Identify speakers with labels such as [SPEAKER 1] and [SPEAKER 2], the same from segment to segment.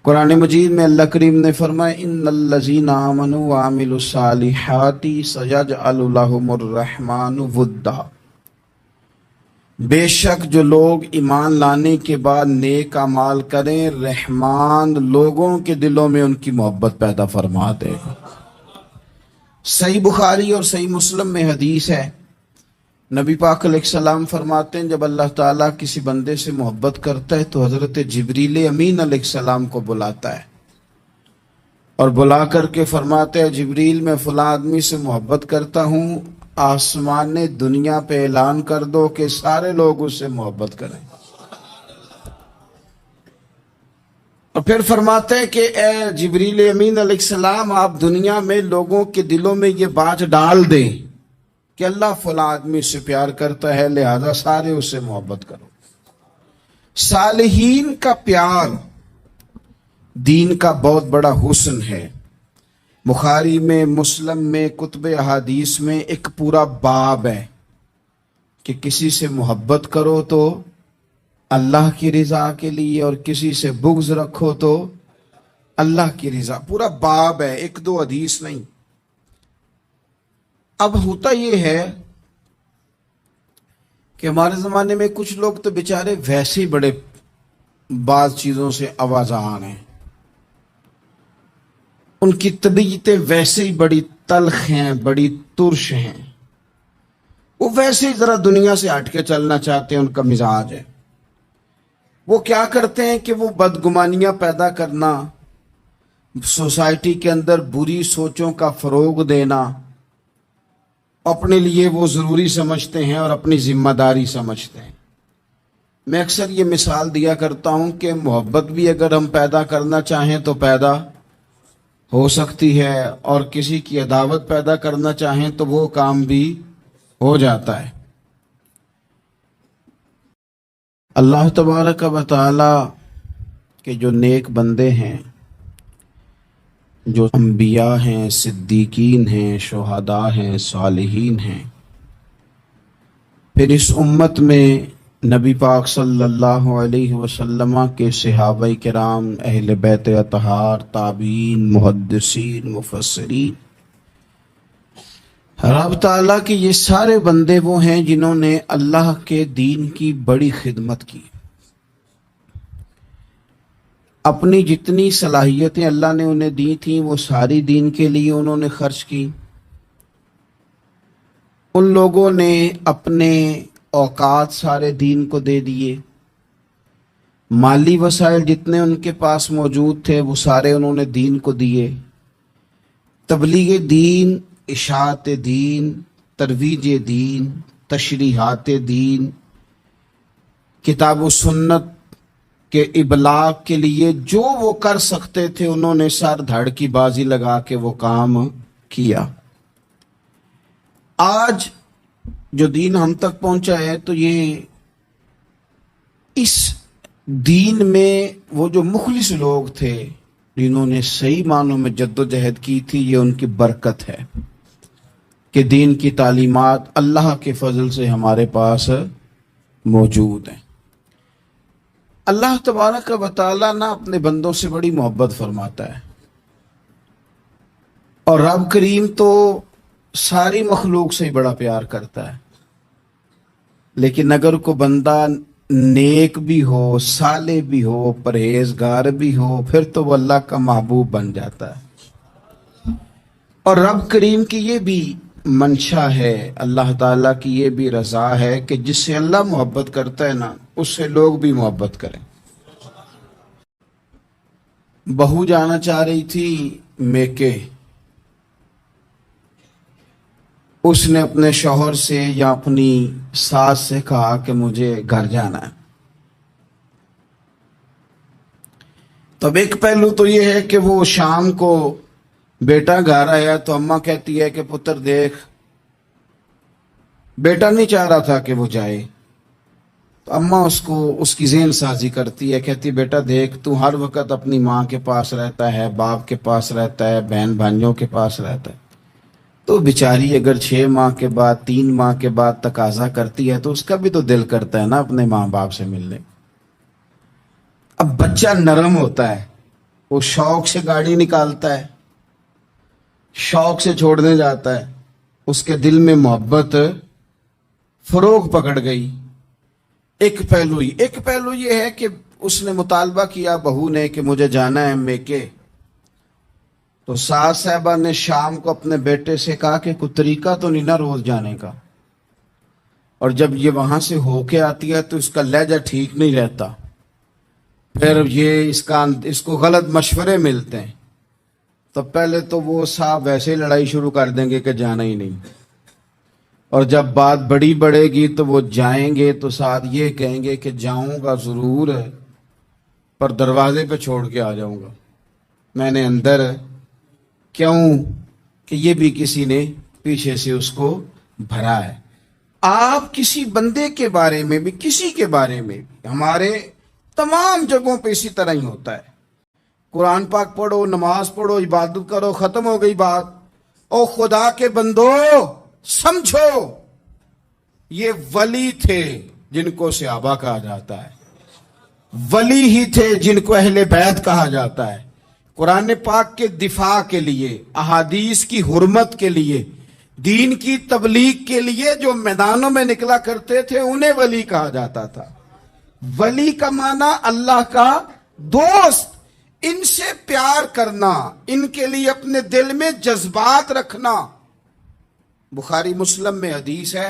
[SPEAKER 1] قرآن مجید میں اللہ کریم نے فرمایا ان الذین آمنوا وعملوا الصالحات سیجعل لهم الرحمن ودا، بے شک جو لوگ ایمان لانے کے بعد نیک اعمال کریں رحمان لوگوں کے دلوں میں ان کی محبت پیدا فرما دے گا۔ صحیح بخاری اور صحیح مسلم میں حدیث ہے، نبی پاک علیہ السلام فرماتے ہیں جب اللہ تعالیٰ کسی بندے سے محبت کرتا ہے تو حضرت جبریل امین علیہ السلام کو بلاتا ہے اور بلا کر کے فرماتے ہیں جبریل میں فلاں آدمی سے محبت کرتا ہوں، آسمان دنیا پہ اعلان کر دو کہ سارے لوگ اس سے محبت کریں۔ اور پھر فرماتے ہیں کہ اے جبریل امین علیہ السلام آپ دنیا میں لوگوں کے دلوں میں یہ بات ڈال دیں کہ اللہ فلاں آدمی سے پیار کرتا ہے لہذا سارے اس سے محبت کرو۔ صالحین کا پیار دین کا بہت بڑا حسن ہے۔ بخاری میں، مسلم میں، کتب احادیث میں ایک پورا باب ہے کہ کسی سے محبت کرو تو اللہ کی رضا کے لیے اور کسی سے بغض رکھو تو اللہ کی رضا، پورا باب ہے، ایک دو حدیث نہیں۔ اب ہوتا یہ ہے کہ ہمارے زمانے میں کچھ لوگ تو بیچارے ویسے ہی بڑے بعض چیزوں سے آوازان ہیں، ان کی طبیعتیں ویسے ہی بڑی تلخ ہیں، بڑی ترش ہیں، وہ ویسے ہی ذرا دنیا سے ہٹ کے چلنا چاہتے ہیں، ان کا مزاج ہے۔ وہ کیا کرتے ہیں کہ وہ بدگمانیاں پیدا کرنا، سوسائٹی کے اندر بری سوچوں کا فروغ دینا اپنے لیے وہ ضروری سمجھتے ہیں اور اپنی ذمہ داری سمجھتے ہیں۔ میں اکثر یہ مثال دیا کرتا ہوں کہ محبت بھی اگر ہم پیدا کرنا چاہیں تو پیدا ہو سکتی ہے، اور کسی کی عداوت پیدا کرنا چاہیں تو وہ کام بھی ہو جاتا ہے۔ اللہ تبارک و تعالی کے جو نیک بندے ہیں، جو انبیاء ہیں، صدیقین ہیں، شہداء ہیں، صالحین ہیں، پھر اس امت میں نبی پاک صلی اللہ علیہ وسلم کے صحابہ کرام، اہل بیت اطہار، تابعین، محدثین، مفسرین، رب تعالیٰ کے یہ سارے بندے وہ ہیں جنہوں نے اللہ کے دین کی بڑی خدمت کی۔ اپنی جتنی صلاحیتیں اللہ نے انہیں دی تھیں وہ ساری دین کے لیے انہوں نے خرچ کی۔ ان لوگوں نے اپنے اوقات سارے دین کو دے دیے، مالی وسائل جتنے ان کے پاس موجود تھے وہ سارے انہوں نے دین کو دیے۔ تبلیغ دین، اشاعت دین، ترویج دین، تشریحات دین، کتاب و سنت کے ابلاغ کے لیے جو وہ کر سکتے تھے انہوں نے سر دھڑ کی بازی لگا کے وہ کام کیا۔ آج جو دین ہم تک پہنچا ہے تو یہ اس دین میں وہ جو مخلص لوگ تھے جنہوں نے صحیح معنوں میں جد و جہد کی تھی، یہ ان کی برکت ہے کہ دین کی تعلیمات اللہ کے فضل سے ہمارے پاس موجود ہیں۔ اللہ تبارک و تعالیٰ نہ اپنے بندوں سے بڑی محبت فرماتا ہے، اور رب کریم تو ساری مخلوق سے ہی بڑا پیار کرتا ہے، لیکن اگر کوئی بندہ نیک بھی ہو، صالح بھی ہو، پرہیزگار بھی ہو، پھر تو وہ اللہ کا محبوب بن جاتا ہے۔ اور رب کریم کی یہ بھی منشا ہے، اللہ تعالیٰ کی یہ بھی رضا ہے کہ جس سے اللہ محبت کرتا ہے نا اس سے لوگ بھی محبت کریں۔ بہو جانا چاہ رہی تھی میکے، اس نے اپنے شوہر سے یا اپنی ساس سے کہا کہ مجھے گھر جانا ہے۔ تب ایک پہلو تو یہ ہے کہ وہ شام کو بیٹا گھر آیا تو اماں کہتی ہے کہ پتر دیکھ، بیٹا نہیں چاہ رہا تھا کہ وہ جائے، تو اماں اس کو اس کی ذہن سازی کرتی ہے، کہتی بیٹا دیکھ تو ہر وقت اپنی ماں کے پاس رہتا ہے، باپ کے پاس رہتا ہے، بہن بھائیوں کے پاس رہتا ہے، تو بیچاری اگر 6 ماہ کے بعد 3 ماہ کے بعد تقاضا کرتی ہے تو اس کا بھی تو دل کرتا ہے نا اپنے ماں باپ سے ملنے۔ اب بچہ نرم ہوتا ہے، وہ شوق سے گاڑی نکالتا ہے، شوق سے چھوڑنے جاتا ہے، اس کے دل میں محبت فروغ پکڑ گئی۔ ایک پہلو یہ ہے کہ اس نے مطالبہ کیا بہو نے کہ مجھے جانا ہے میکے، تو ساس صاحبہ نے شام کو اپنے بیٹے سے کہا کہ کوئی طریقہ تو نہیں نا روز جانے کا، اور جب یہ وہاں سے ہو کے آتی ہے تو اس کا لہجہ ٹھیک نہیں رہتا، پھر یہ اس کو غلط مشورے ملتے ہیں، تو پہلے تو وہ صاحب ویسے ہی لڑائی شروع کر دیں گے کہ جانا ہی نہیں، اور جب بات بڑی بڑھے گی تو وہ جائیں گے تو ساتھ یہ کہیں گے کہ جاؤں گا ضرور ہے پر دروازے پہ چھوڑ کے آ جاؤں گا، میں نے اندر کیوں کہ یہ بھی کسی نے پیچھے سے اس کو بھرا ہے۔ آپ کسی بندے کے بارے میں بھی، کسی کے بارے میں بھی، ہمارے تمام جگہوں پہ اسی طرح ہی ہوتا ہے۔ قرآن پاک پڑھو، نماز پڑھو، عبادت کرو، ختم ہو گئی بات۔ او خدا کے بندو سمجھو، یہ ولی تھے جن کو صحابہ کہا جاتا ہے، ولی ہی تھے جن کو اہل بیت کہا جاتا ہے۔ قرآن پاک کے دفاع کے لیے، احادیث کی حرمت کے لیے، دین کی تبلیغ کے لیے جو میدانوں میں نکلا کرتے تھے انہیں ولی کہا جاتا تھا۔ ولی کا معنی اللہ کا دوست، ان سے پیار کرنا، ان کے لیے اپنے دل میں جذبات رکھنا۔ بخاری مسلم میں حدیث ہے،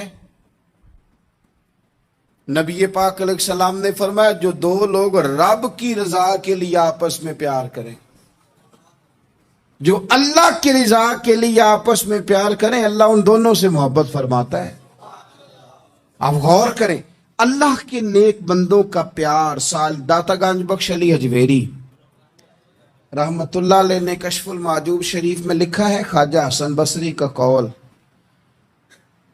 [SPEAKER 1] نبی پاک علیہ السلام نے فرمایا جو دو لوگ رب کی رضا کے لیے آپس میں پیار کریں، جو اللہ کی رضا کے لیے آپس میں پیار کریں، اللہ ان دونوں سے محبت فرماتا ہے۔ آپ غور کریں، اللہ کے نیک بندوں کا پیار۔ سال داتا گنج بخش علی حجویری رحمت اللہ علیہ نے کشف المحجوب شریف میں لکھا ہے، خواجہ حسن بصری کا قول۔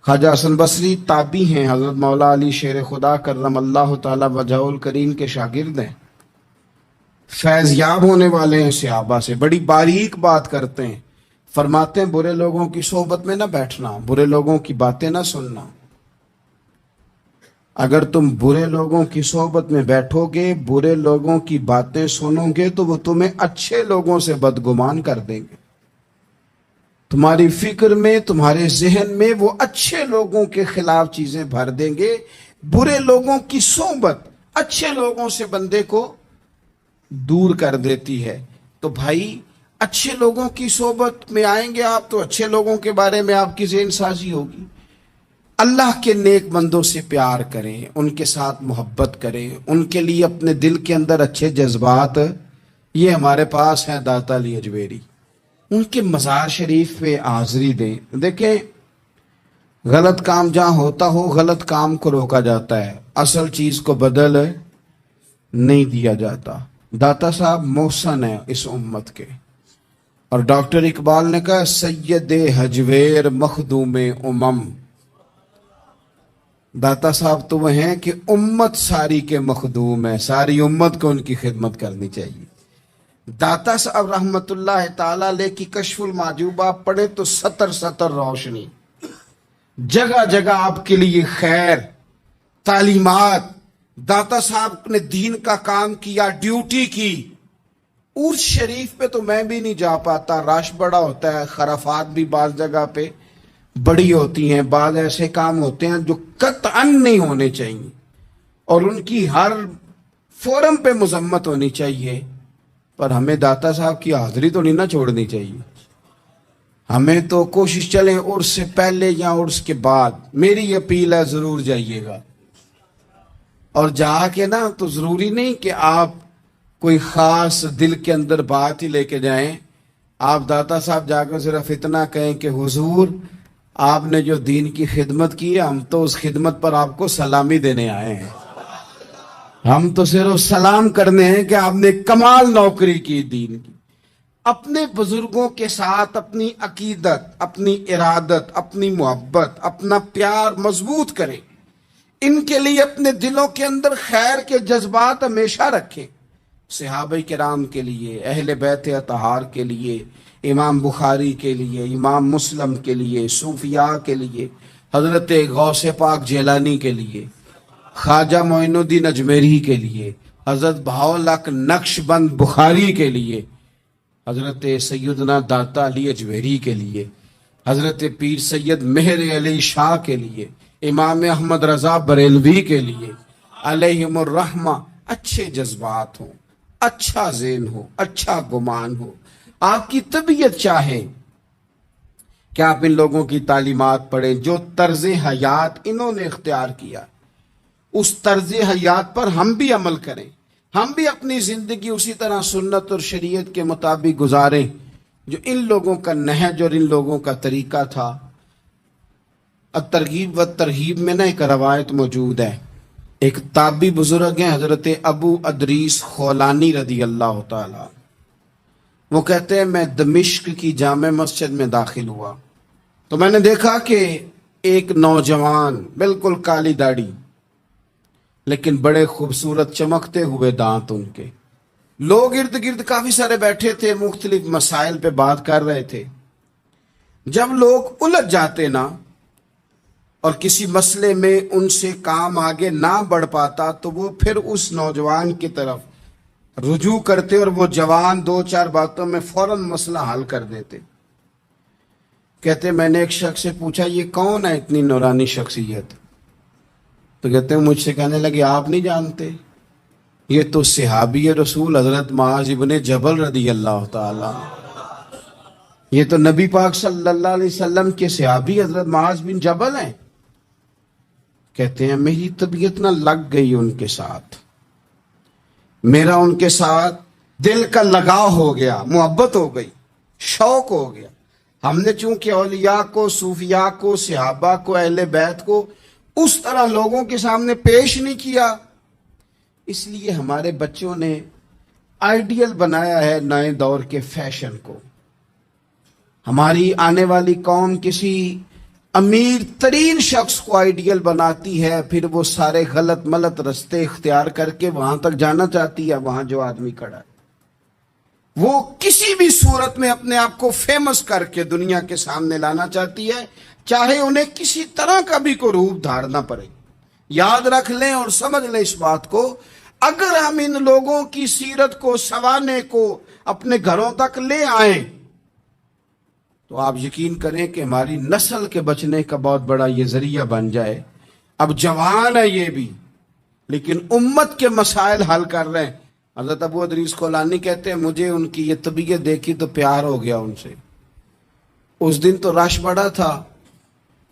[SPEAKER 1] خواجہ حسن بصری تابعی ہیں، حضرت مولا علی شیر خدا کرم اللہ تعالی وجہہ الکریم کے شاگرد ہیں، فیض یاب ہونے والے ہیں صحابہ سے، بڑی باریک بات کرتے ہیں۔ فرماتے ہیں برے لوگوں کی صحبت میں نہ بیٹھنا، برے لوگوں کی باتیں نہ سننا۔ اگر تم برے لوگوں کی صحبت میں بیٹھو گے، برے لوگوں کی باتیں سنو گے تو وہ تمہیں اچھے لوگوں سے بدگمان کر دیں گے۔ تمہاری فکر میں، تمہارے ذہن میں وہ اچھے لوگوں کے خلاف چیزیں بھر دیں گے۔ برے لوگوں کی صحبت اچھے لوگوں سے بندے کو دور کر دیتی ہے۔ تو بھائی اچھے لوگوں کی صحبت میں آئیں گے آپ تو اچھے لوگوں کے بارے میں آپ کی ذہن سازی ہوگی۔ اللہ کے نیک بندوں سے پیار کریں، ان کے ساتھ محبت کریں، ان کے لیے اپنے دل کے اندر اچھے جذبات، یہ ہمارے پاس ہیں داتا علی حجویری، ان کے مزار شریف پہ حاضری دیں۔ دیکھیں غلط کام جہاں ہوتا ہو، غلط کام کو روکا جاتا ہے، اصل چیز کو بدل نہیں دیا جاتا۔ داتا صاحب محسن ہیں اس امت کے، اور ڈاکٹر اقبال نے کہا سید حجویر مخدوم امم۔ داتا صاحب تو وہ ہیں کہ امت ساری کے مخدوم ہے، ساری امت کو ان کی خدمت کرنی چاہیے۔ داتا صاحب رحمت اللہ تعالی علیہ کی کشف المحجوب آپ پڑھیں تو سطر سطر روشنی، جگہ جگہ آپ کے لیے خیر، تعلیمات۔ داتا صاحب نے دین کا کام کیا، ڈیوٹی کی۔ عرس شریف پہ تو میں بھی نہیں جا پاتا، رش بڑا ہوتا ہے، خرافات بھی بعض جگہ پہ بڑی ہوتی ہیں، بعض ایسے کام ہوتے ہیں جو قطعاً نہیں ہونے چاہیے اور ان کی ہر فورم پہ مذمت ہونی چاہیے، پر ہمیں داتا صاحب کی حاضری تو نہیں نہ چھوڑنی چاہیے۔ ہمیں تو کوشش چلیں عرس سے پہلے یا عرس کے بعد، میری اپیل ہے ضرور جائیے گا، اور جا کے نا تو ضروری نہیں کہ آپ کوئی خاص دل کے اندر بات ہی لے کے جائیں۔ آپ داتا صاحب جا کر صرف اتنا کہیں کہ حضور آپ نے جو دین کی خدمت کی ہے، ہم تو اس خدمت پر آپ کو سلامی دینے آئے ہیں، ہم تو صرف سلام کرنے ہیں کہ آپ نے کمال نوکری کی دین کی۔ اپنے بزرگوں کے ساتھ اپنی عقیدت، اپنی ارادت، اپنی محبت، اپنا پیار مضبوط کریں، ان کے لیے اپنے دلوں کے اندر خیر کے جذبات ہمیشہ رکھیں۔ صحابہ کرام کے لیے، اہل بیت اطہار کے لیے، امام بخاری کے لیے، امام مسلم کے لیے، صوفیاء کے لیے، حضرت غوث پاک جیلانی کے لیے، خواجہ معین الدین اجمیری کے لیے، حضرت بہاؤالحق نقش بند بخاری کے لیے، حضرت سیدنا داتا علی اجویری کے لیے، حضرت پیر سید مہر علی شاہ کے لیے، امام احمد رضا بریلوی کے لیے علیہم الرحمہ اچھے جذبات ہوں، اچھا ذہن ہو، اچھا گمان ہو، آپ کی طبیعت چاہے کہ آپ ان لوگوں کی تعلیمات پڑھیں، جو طرز حیات انہوں نے اختیار کیا اس طرز حیات پر ہم بھی عمل کریں، ہم بھی اپنی زندگی اسی طرح سنت اور شریعت کے مطابق گزاریں جو ان لوگوں کا نہج اور ان لوگوں کا طریقہ تھا۔ الترغیب و ترہیب میں نا ایک روایت موجود ہے، ایک تابعی بزرگ ہیں حضرت ابو ادریس خولانی رضی اللہ تعالی، وہ کہتے ہیں میں دمشق کی جامع مسجد میں داخل ہوا تو میں نے دیکھا کہ ایک نوجوان بالکل کالی داڑھی لیکن بڑے خوبصورت چمکتے ہوئے دانت ان کے، لوگ ارد گرد کافی سارے بیٹھے تھے، مختلف مسائل پہ بات کر رہے تھے۔ جب لوگ الجھ جاتے نا اور کسی مسئلے میں ان سے کام آگے نہ بڑھ پاتا تو وہ پھر اس نوجوان کی طرف رجوع کرتے اور وہ جوان دو چار باتوں میں فوراً مسئلہ حل کر دیتے۔ کہتے میں نے ایک شخص سے پوچھا یہ کون ہے اتنی نورانی شخصیت؟ تو کہتے ہیں مجھ سے کہنے لگے آپ نہیں جانتے، یہ تو صحابی رسول حضرت معاذ ابن جبل رضی اللہ تعالی، یہ تو نبی پاک صلی اللہ علیہ وسلم کے صحابی حضرت معاذ بن جبل ہیں۔ کہتے ہیں میری طبیعت نہ لگ گئی ان کے ساتھ، میرا ان کے ساتھ دل کا لگاؤ ہو گیا، محبت ہو گئی، شوق ہو گیا۔ ہم نے چونکہ اولیاء کو، صوفیاء کو، صحابہ کو، اہل بیت کو اس طرح لوگوں کے سامنے پیش نہیں کیا، اس لیے ہمارے بچوں نے آئیڈیل بنایا ہے نئے دور کے فیشن کو۔ ہماری آنے والی قوم کسی امیر ترین شخص کو آئیڈیل بناتی ہے، پھر وہ سارے غلط ملت رستے اختیار کر کے وہاں تک جانا چاہتی ہے، وہاں جو آدمی کھڑا ہے وہ کسی بھی صورت میں اپنے آپ کو فیمس کر کے دنیا کے سامنے لانا چاہتی ہے، چاہے انہیں کسی طرح کا بھی کوئی روپ دھارنا پڑے۔ یاد رکھ لیں اور سمجھ لیں اس بات کو، اگر ہم ان لوگوں کی سیرت کو، سوانے کو اپنے گھروں تک لے آئیں تو آپ یقین کریں کہ ہماری نسل کے بچنے کا بہت بڑا یہ ذریعہ بن جائے۔ اب جوان ہے یہ بھی لیکن امت کے مسائل حل کر رہے ہیں۔ حضرت ابو ادریس خولانی کہتے ہیں مجھے ان کی یہ طبیعت دیکھی تو پیار ہو گیا ان سے۔ اس دن تو رش بڑا تھا،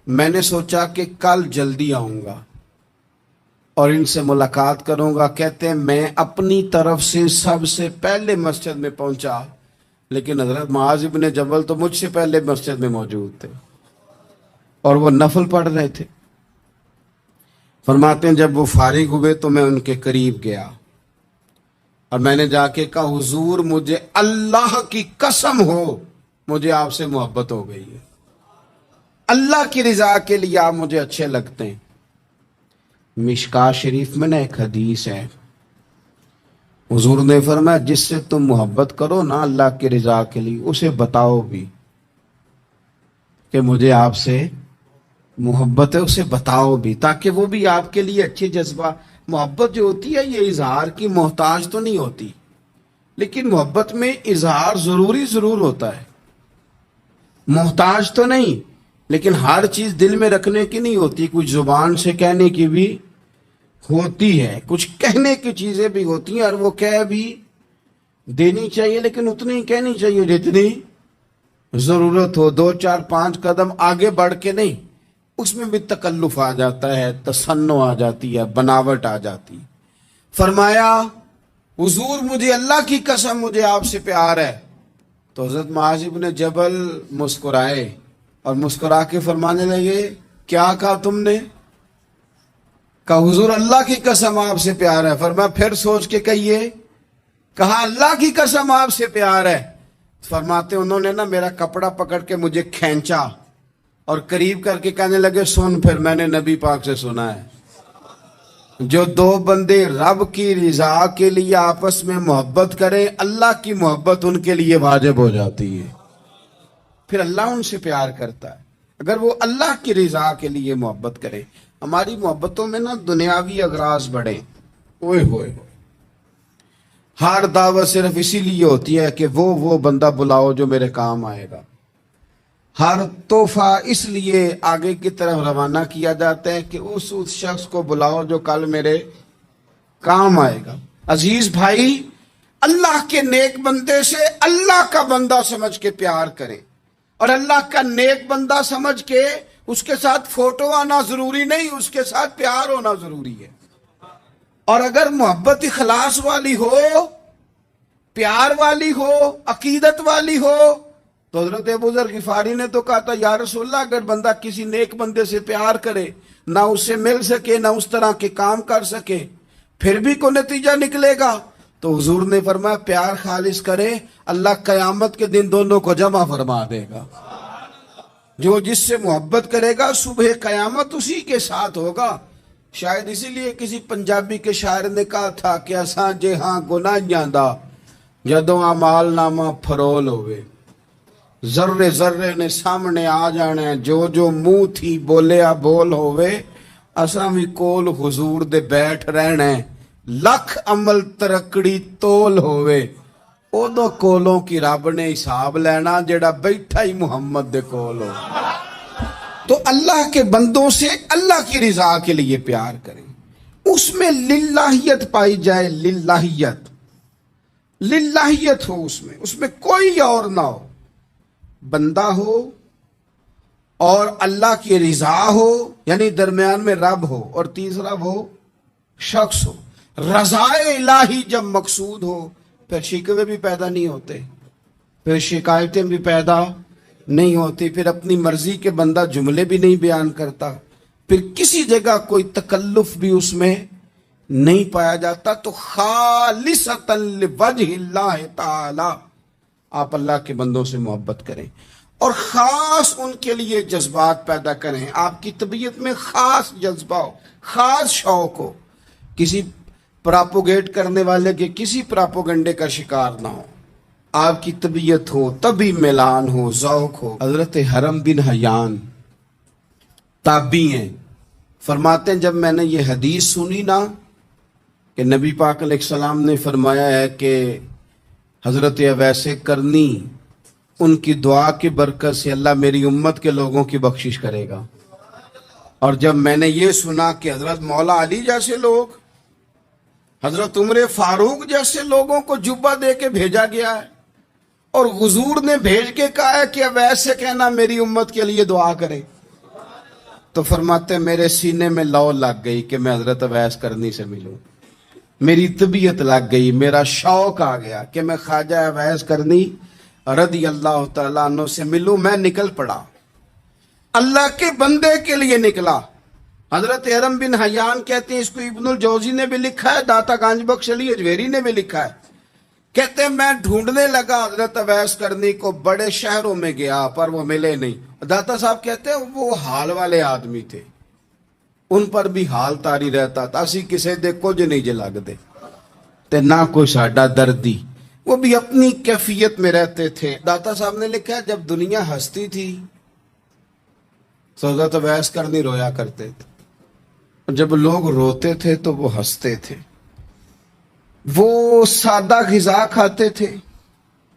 [SPEAKER 1] میں نے سوچا کہ کل جلدی آؤں گا اور ان سے ملاقات کروں گا۔ کہتے ہیں میں اپنی طرف سے سب سے پہلے مسجد میں پہنچا، لیکن حضرت معاذ ابن جبل تو مجھ سے پہلے مسجد میں موجود تھے اور وہ نفل پڑھ رہے تھے۔ فرماتے ہیں جب وہ فارغ ہوئے تو میں ان کے قریب گیا اور میں نے جا کے کہا حضور مجھے اللہ کی قسم ہو مجھے آپ سے محبت ہو گئی ہے، اللہ کی رضا کے لیے آپ مجھے اچھے لگتے ہیں۔ مشکاہ شریف میں نا ایک حدیث ہے، حضور نے فرمایا جس سے تم محبت کرو نا اللہ کی رضا کے لیے اسے بتاؤ بھی کہ مجھے آپ سے محبت ہے، اسے بتاؤ بھی تاکہ وہ بھی آپ کے لیے اچھے جذبہ۔ محبت جو ہوتی ہے یہ اظہار کی محتاج تو نہیں ہوتی، لیکن محبت میں اظہار ضرور ہوتا ہے، محتاج تو نہیں، لیکن ہر چیز دل میں رکھنے کی نہیں ہوتی، کچھ زبان سے کہنے کی بھی ہوتی ہے، کچھ کہنے کی چیزیں بھی ہوتی ہیں اور وہ کہہ بھی دینی چاہیے لیکن اتنی کہنی چاہیے جتنی ضرورت ہو، 2 4 5 قدم آگے بڑھ کے نہیں۔ اس میں بھی تکلف آ جاتا ہے، تصنع آ جاتی ہے، بناوٹ آ جاتی۔ فرمایا حضور مجھے اللہ کی قسم مجھے آپ سے پیار ہے۔ تو حضرت معاذ بن جبل مسکرائے اور مسکرا کے فرمانے لگے کیا کہا تم نے؟ کہا حضور اللہ کی قسم آپ سے پیار ہے۔ فرمایا پھر سوچ کے کہیے۔ کہا اللہ کی قسم آپ سے پیار ہے۔ فرماتے انہوں نے نا میرا کپڑا پکڑ کے مجھے کھینچا اور قریب کر کے کہنے لگے سن پھر میں نے نبی پاک سے سنا ہے جو 2 بندے رب کی رضا کے لیے آپس میں محبت کریں اللہ کی محبت ان کے لیے واجب ہو جاتی ہے، پھر اللہ ان سے پیار کرتا ہے اگر وہ اللہ کی رضا کے لیے محبت کریں۔ ہماری محبتوں میں نا دنیاوی اغراض بڑھیں، اوئے ہوئے ہر دعوت صرف اسی لیے ہوتی ہے کہ وہ بندہ بلاؤ جو میرے کام آئے گا. ہر تحفہ اس لیے آگے کی طرف روانہ کیا جاتا ہے کہ اس شخص کو بلاؤ جو کل میرے کام آئے گا. عزیز بھائی، اللہ کے نیک بندے سے اللہ کا بندہ سمجھ کے پیار کریں، اور اللہ کا نیک بندہ سمجھ کے اس کے ساتھ فوٹو آنا ضروری نہیں، اس کے ساتھ پیار ہونا ضروری ہے. اور اگر محبت اخلاص والی ہو، پیار والی ہو، عقیدت والی ہو، تو حضرت ابو ذر غفاری نے تو کہا تھا یا رسول اللہ اگر بندہ کسی نیک بندے سے پیار کرے، نہ اس سے مل سکے نہ اس طرح کے کام کر سکے، پھر بھی کوئی نتیجہ نکلے گا، تو حضور نے فرمایا پیار خالص کرے، اللہ قیامت کے دن دونوں کو جمع فرما دے گا. جو جس سے محبت کرے گا صبح قیامت اسی کے ساتھ ہوگا. شاید اسی لیے کسی پنجابی کے شاعر نے کہا تھا کہ اساں جے ہاں گناہیاں دا جدوں اعمال نامہ فرول ہوئے، ذرے ذرے نے سامنے آ جانا ہے، جو منہ تھی بولیا بول ہوئے، اساں بھی کول حضور دے بیٹھ رہنا ہے، لکھ عمل ترکڑی تول ہوئے، ادو کولوں کی رب نے حساب لینا جڑا بیٹھا ہی محمد دے کول ہو. تو اللہ کے بندوں سے اللہ کی رضا کے لیے پیار کریں، اس میں للہیت پائی جائے، للہیت ہو، اس میں کوئی اور نہ ہو، بندہ ہو اور اللہ کی رضا ہو، یعنی درمیان میں رب ہو، اور تیسرا وہ شخص ہو. رضا الہی جب مقصود ہو پھر شکوے بھی پیدا نہیں ہوتے، پھر شکایتیں بھی پیدا نہیں ہوتی، پھر اپنی مرضی کے بندہ جملے بھی نہیں بیان کرتا، پھر کسی جگہ کوئی تکلف بھی اس میں نہیں پایا جاتا. تو خالصتا لوجہ اللہ تعالی آپ اللہ کے بندوں سے محبت کریں اور خاص ان کے لیے جذبات پیدا کریں. آپ کی طبیعت میں خاص جذبہ ہو، خاص شوق ہو، کسی پراپوگیٹ کرنے والے کے کسی پراپوگنڈے کا شکار نہ ہو. آپ کی طبیعت ہو، طبی میلان ہو، ذوق ہو. حضرت حرم بن حیان تابعی ہیں، فرماتے ہیں جب میں نے یہ حدیث سنی نا کہ نبی پاک علیہ السلام نے فرمایا ہے کہ حضرت اویس کرنی ان کی دعا کی برکت سے اللہ میری امت کے لوگوں کی بخشش کرے گا، اور جب میں نے یہ سنا کہ حضرت مولا علی جیسے لوگ، حضرت عمر فاروق جیسے لوگوں کو جبہ دے کے بھیجا گیا ہے، اور حضور نے بھیج کے کہا ہے کہ اویس سے کہنا میری امت کے لیے دعا کرے، تو فرماتے ہیں میرے سینے میں لو لگ گئی کہ میں حضرت اویس کرنی سے ملوں، میری طبیعت لگ گئی، میرا شوق آ گیا کہ میں خواجہ اویس کرنی رضی اللہ تعالیٰ عنہ سے ملوں. میں نکل پڑا، اللہ کے بندے کے لیے نکلا. حضرت حرم بن حیان کہتے ہیں، اس کو ابن الجوزی نے بھی لکھا ہے، داتا گنج بخش علی اجویری نے بھی لکھا ہے، کہتے ہیں میں ڈھونڈنے لگا حضرت اویس کرنی کو، بڑے شہروں میں گیا پر وہ ملے نہیں. داتا صاحب کہتے ہیں وہ حال والے آدمی تھے، ان پر بھی حال تاری رہتا تھا، اسی کسے دے کچھ نہیں جے لگ دے تے نہ کوئی ساڈا دردی، وہ بھی اپنی کیفیت میں رہتے تھے. داتا صاحب نے لکھا ہے جب دنیا ہستی تھی تو حضرت اویس کرنی رویا کرتے تھے، جب لوگ روتے تھے تو وہ ہنستے تھے. وہ سادہ غذا کھاتے تھے،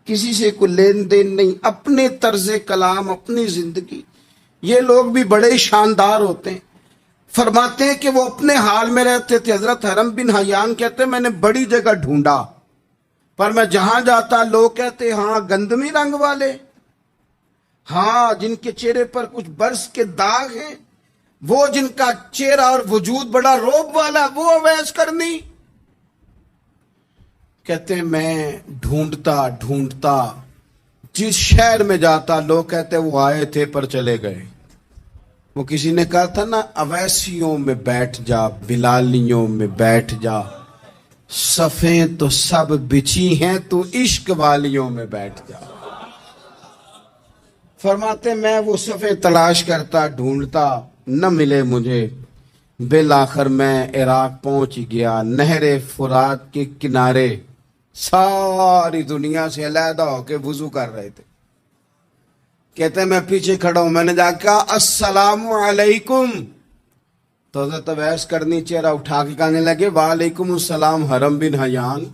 [SPEAKER 1] کسی سے کوئی لین دین نہیں، اپنے طرز کلام، اپنی زندگی. یہ لوگ بھی بڑے شاندار ہوتے ہیں. فرماتے ہیں کہ وہ اپنے حال میں رہتے تھے. حضرت حرم بن حیان کہتے ہیں میں نے بڑی جگہ ڈھونڈا، پر میں جہاں جاتا لوگ کہتے ہاں گندمی رنگ والے، ہاں جن کے چہرے پر کچھ برس کے داغ ہیں، وہ جن کا چہرہ اور وجود بڑا روب والا، وہ اویس کرنی. کہتے ہیں میں ڈھونڈتا جس شہر میں جاتا لوگ کہتے وہ آئے تھے پر چلے گئے. وہ کسی نے کہا تھا نا اویسیوں میں بیٹھ جا، بلالیوں میں بیٹھ جا، صفیں تو سب بچھی ہیں تو عشق والیوں میں بیٹھ جا. فرماتے میں وہ صفیں تلاش کرتا، ڈھونڈتا، نہ ملے مجھے. بالآخر میں عراق پہنچ گیا، نہر فرات کے کنارے ساری دنیا سے علیحدہ ہو کے وضو کر رہے تھے. کہتے ہیں میں پیچھے کھڑا ہوں، میں نے جا کہا السلام علیکم، تو حضرت اویس کرنی چہرہ اٹھا کے کہنے لگے وعلیکم السلام حرم بن حیان.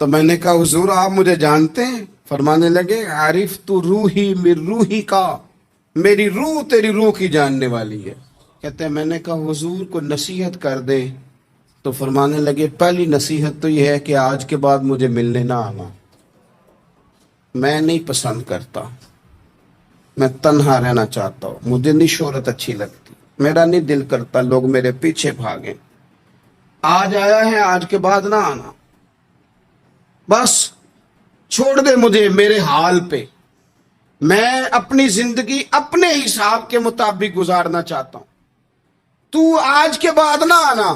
[SPEAKER 1] تو میں نے کہا حضور آپ مجھے جانتے ہیں؟ فرمانے لگے عارف تو روحی من روحی کا، میری روح تیری روح کی جاننے والی ہے۔ کہتے ہیں میں نے کہا حضور کو نصیحت کر دے، تو فرمانے لگے پہلی نصیحت تو یہ ہے کہ آج کے بعد مجھے ملنے نہ آنا، میں نہیں پسند کرتا، میں تنہا رہنا چاہتا ہوں، مجھے نہیں شہرت اچھی لگتی، میرا نہیں دل کرتا لوگ میرے پیچھے بھاگیں، آج آیا ہے آج کے بعد نہ آنا، بس چھوڑ دے مجھے میرے حال پہ، میں اپنی زندگی اپنے حساب کے مطابق گزارنا چاہتا ہوں، تو آج کے بعد نہ آنا۔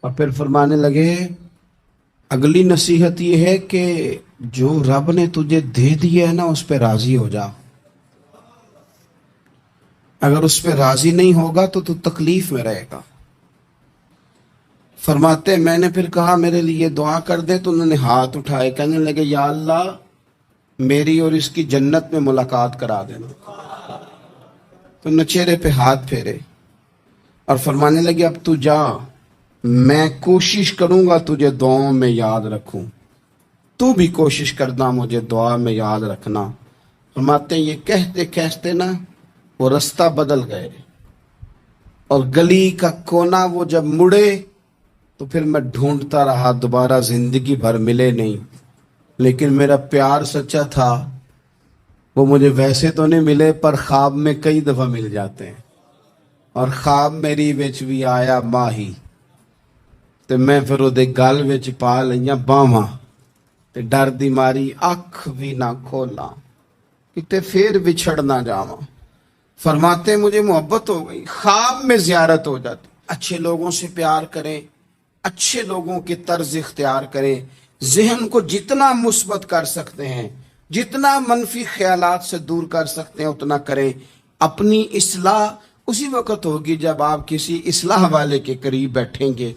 [SPEAKER 1] اور پھر فرمانے لگے اگلی نصیحت یہ ہے کہ جو رب نے تجھے دے دیا ہے نا اس پہ راضی ہو جا، اگر اس پہ راضی نہیں ہوگا تو تکلیف میں رہے گا۔ فرماتے میں نے پھر کہا میرے لیے دعا کر دے، تو انہوں نے ہاتھ اٹھائے، کہنے لگے یا اللہ میری اور اس کی جنت میں ملاقات کرا دینا۔ تو انہوں نے چہرے پہ ہاتھ پھیرے اور فرمانے لگے اب تو جا، میں کوشش کروں گا تجھے دعاؤں میں یاد رکھوں، تو بھی کوشش کرنا مجھے دعا میں یاد رکھنا۔ فرماتے ہیں یہ کہتے کہتے نا وہ رستہ بدل گئے، اور گلی کا کونا وہ جب مڑے تو پھر میں ڈھونڈتا رہا، دوبارہ زندگی بھر ملے نہیں، لیکن میرا پیار سچا تھا، وہ مجھے ویسے تو نہیں ملے پر خواب میں کئی دفعہ مل جاتے ہیں، اور خواب میری وچ بھی آیا ماہی، تے میں پھر وہ گل وچ پا لئیاں باواں، تے ڈر دی ماری اکھ بھی نہ کھولا کتے پھر بچھڑ نہ جاواں۔ فرماتے مجھے محبت ہو گئی، خواب میں زیارت ہو جاتی۔ اچھے لوگوں سے پیار کریں، اچھے لوگوں کی طرز اختیار کریں، ذہن کو جتنا مثبت کر سکتے ہیں، جتنا منفی خیالات سے دور کر سکتے ہیں اتنا کریں۔ اپنی اصلاح اسی وقت ہوگی جب آپ کسی اصلاح والے کے قریب بیٹھیں گے،